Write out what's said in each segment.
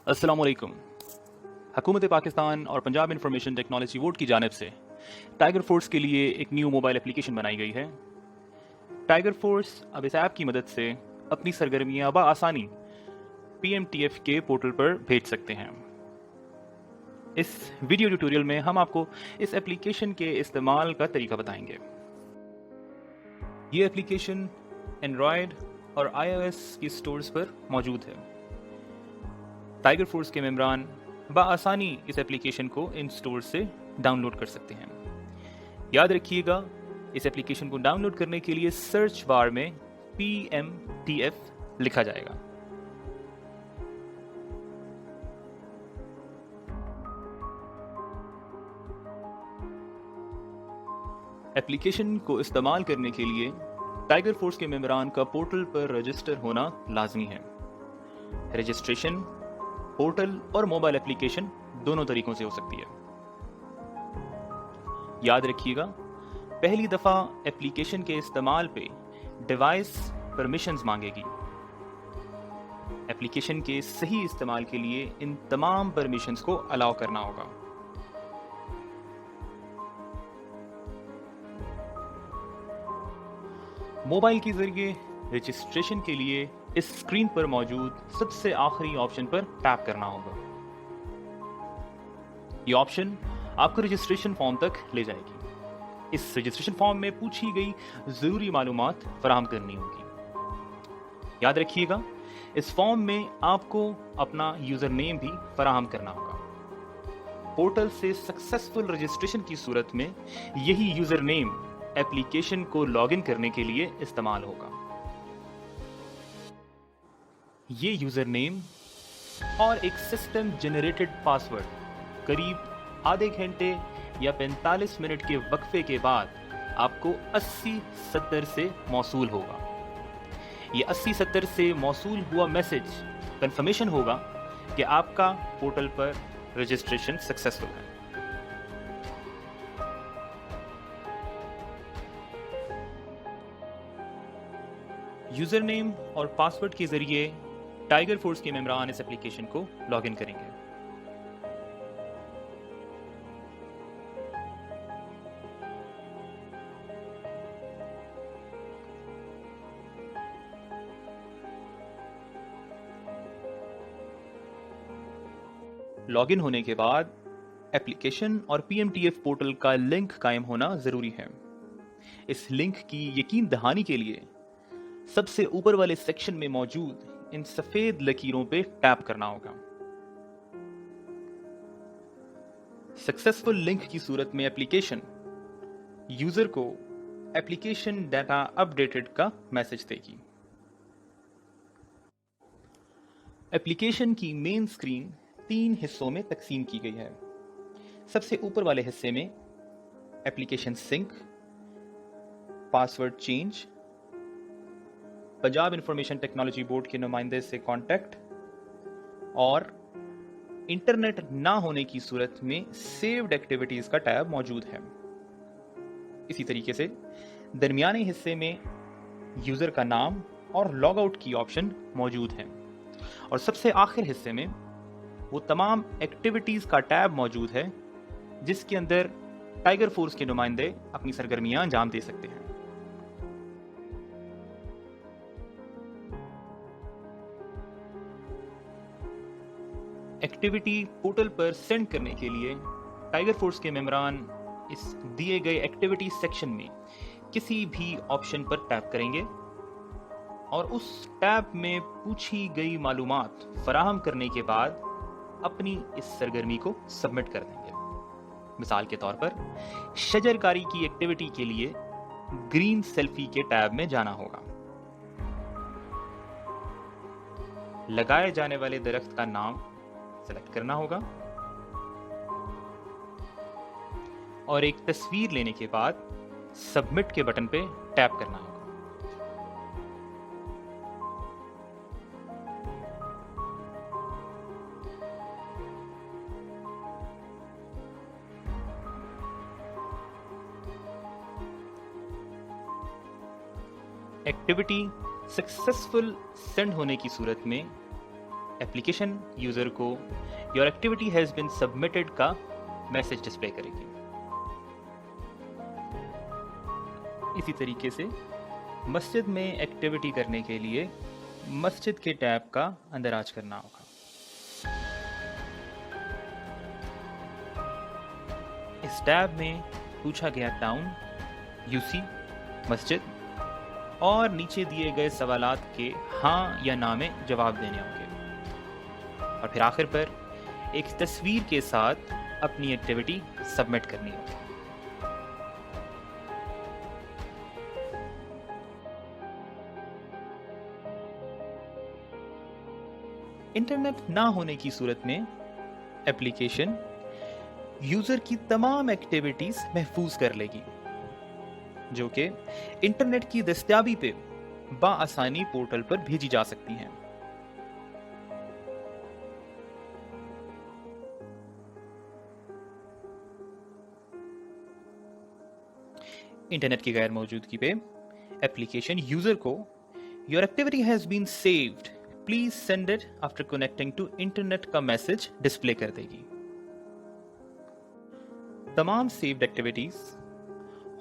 अस्सलामुअलैकुम। हुकूमत पाकिस्तान और पंजाब इंफॉर्मेशन टेक्नोलॉजी बोर्ड की जानिब से टाइगर फोर्स के लिए एक न्यू मोबाइल एप्लीकेशन बनाई गई है। टाइगर फोर्स अब इस ऐप की मदद से अपनी सरगर्मियाँ बआसानी PMTF के पोर्टल पर भेज सकते हैं। इस वीडियो ट्यूटोरियल में हम आपको इस एप्लीकेशन के इस्तेमाल का तरीका बताएंगे। ये एप्लीकेशन एंड्रॉयड और iOS की स्टोर्स पर मौजूद है। टाइगर फोर्स के मेंबरान बआसानी इस एप्लीकेशन को इन स्टोर से डाउनलोड कर सकते हैं। याद रखिएगा, इस एप्लीकेशन को डाउनलोड करने के लिए सर्च बार में PMTF लिखा जाएगा। एप्लीकेशन को इस्तेमाल करने के लिए टाइगर फोर्स के मेंबरान का पोर्टल पर रजिस्टर होना लाजमी है। रजिस्ट्रेशन पोर्टल और मोबाइल एप्लीकेशन दोनों तरीकों से हो सकती है। याद रखिएगा, पहली दफा एप्लीकेशन के इस्तेमाल पे डिवाइस परमिशंस मांगेगी। एप्लीकेशन के सही इस्तेमाल के लिए इन तमाम परमिशंस को अलाउ करना होगा। मोबाइल के जरिए रजिस्ट्रेशन के लिए इस स्क्रीन पर मौजूद सबसे आखिरी ऑप्शन पर टैप करना होगा। ये ऑप्शन आपको रजिस्ट्रेशन फॉर्म तक ले जाएगी। इस रजिस्ट्रेशन फॉर्म में पूछी गई जरूरी मालूमात फराहम करनी होगी। याद रखिएगा, इस फॉर्म में आपको अपना यूजर नेम भी फराहम करना होगा। पोर्टल से सक्सेसफुल रजिस्ट्रेशन की सूरत में यही यूजर नेम एप्लीकेशन को लॉगिन करने के लिए इस्तेमाल होगा। ये यूजर नेम और एक सिस्टम जनरेटेड पासवर्ड करीब आधे घंटे या 45 मिनट के वक्फे के बाद आपको 8070 से मौसूल होगा। ये 8070 से मौसूल हुआ मैसेज कंफर्मेशन होगा कि आपका पोर्टल पर रजिस्ट्रेशन सक्सेसफुल है। यूजर नेम और पासवर्ड के जरिए टाइगर फोर्स के मेंबरान इस एप्लीकेशन को लॉगिन करेंगे। लॉगिन होने के बाद एप्लीकेशन और PMTF पोर्टल का लिंक कायम होना जरूरी है। इस लिंक की यकीन दहानी के लिए सबसे ऊपर वाले सेक्शन में मौजूद इन सफेद लकीरों पे टैप करना होगा। सक्सेसफुल लिंक की सूरत में एप्लीकेशन यूजर को एप्लीकेशन डाटा अपडेटेड का मैसेज देगी। एप्लीकेशन की मेन स्क्रीन 3 हिस्सों में तकसीम की गई है। सबसे ऊपर वाले हिस्से में application sync, password change, Punjab information technology board के नुमाइंदे से कांटेक्ट और इंटरनेट ना होने की सूरत में सेव्ड एक्टिविटीज का टैब मौजूद है। इसी तरीके से दरमियाने हिस्से में यूजर का नाम और लॉग आउट की ऑप्शन मौजूद है और सबसे आखिर हिस्से में वो तमाम एक्टिविटीज का टैब मौजूद है जिसके अंदर टाइगर फोर्स के नुमाइंदे अपनी सरगर्मियां अंजाम दे सकते हैं। एक्टिविटी पोर्टल पर सेंड करने के लिए टाइगर फोर्स के मेंबरान इस दिए गए एक्टिविटी सेक्शन में किसी भी ऑप्शन पर टैप करेंगे और उस टैब में पूछी गई मालूमात फराहम करने के बाद अपनी इस सरगर्मी को सबमिट कर देंगे। मिसाल के तौर पर शजरकारी की एक्टिविटी के लिए ग्रीन सेल्फी के टैब में जाना होगा। लगाए जाने वाले दरख्त का नाम सेलेक्ट करना होगा और एक तस्वीर लेने के बाद सबमिट के बटन पे टैप करना होगा। एक्टिविटी सक्सेसफुल सेंड होने की सूरत में एप्लीकेशन यूजर को your activity has been submitted का मैसेज डिस्प्ले करेगी। इसी तरीके से मस्जिद में एक्टिविटी करने के लिए मस्जिद के टैब का अंदराज करना होगा। इस टैब में पूछा गया टाउन, यूसी, मस्जिद और नीचे दिए गए सवालात के हाँ या ना में जवाब देने होंगे और फिर आखिर पर एक तस्वीर के साथ अपनी एक्टिविटी सबमिट करनी होगी। इंटरनेट ना होने की सूरत में एप्लीकेशन यूजर की तमाम एक्टिविटीज महफूज कर लेगी, जो कि इंटरनेट की दस्तयाबी पे बाआसानी पोर्टल पर भेजी जा सकती हैं। इंटरनेट की गैर मौजूदगी पे एप्लीकेशन यूजर को your activity has been saved, please send it after connecting to internet का मैसेज डिस्प्ले कर देगी। तमाम सेव्ड एक्टिविटीज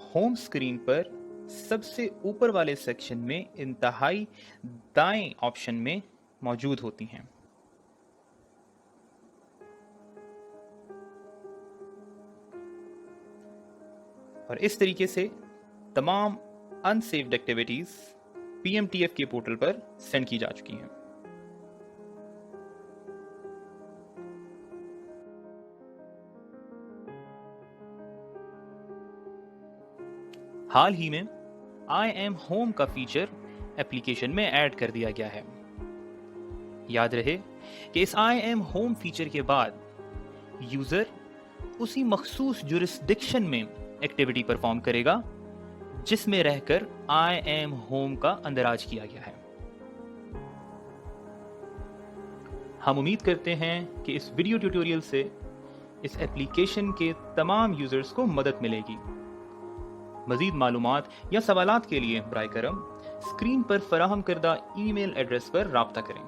होम स्क्रीन पर सबसे ऊपर वाले सेक्शन में इंतहाई दाएं ऑप्शन में मौजूद होती हैं। और इस तरीके से तमाम अनसेव्ड एक्टिविटीज PMTF के पोर्टल पर सेंड की जा चुकी हैं। हाल ही में आई एम होम का फीचर एप्लीकेशन में ऐड कर दिया गया है। याद रहे कि इस आई एम होम फीचर के बाद यूजर उसी मखसूस जुरिस्डिक्शन में एक्टिविटी परफॉर्म करेगा जिसमें रहकर आई एम होम का अंदराज किया गया है। हम उम्मीद करते हैं कि इस वीडियो ट्यूटोरियल से इस एप्लीकेशन के तमाम यूजर्स को मदद मिलेगी। मजीद मालूमात या सवालात के लिए बराए करम स्क्रीन पर फराहम करदा ईमेल एड्रेस पर राब्ता करें।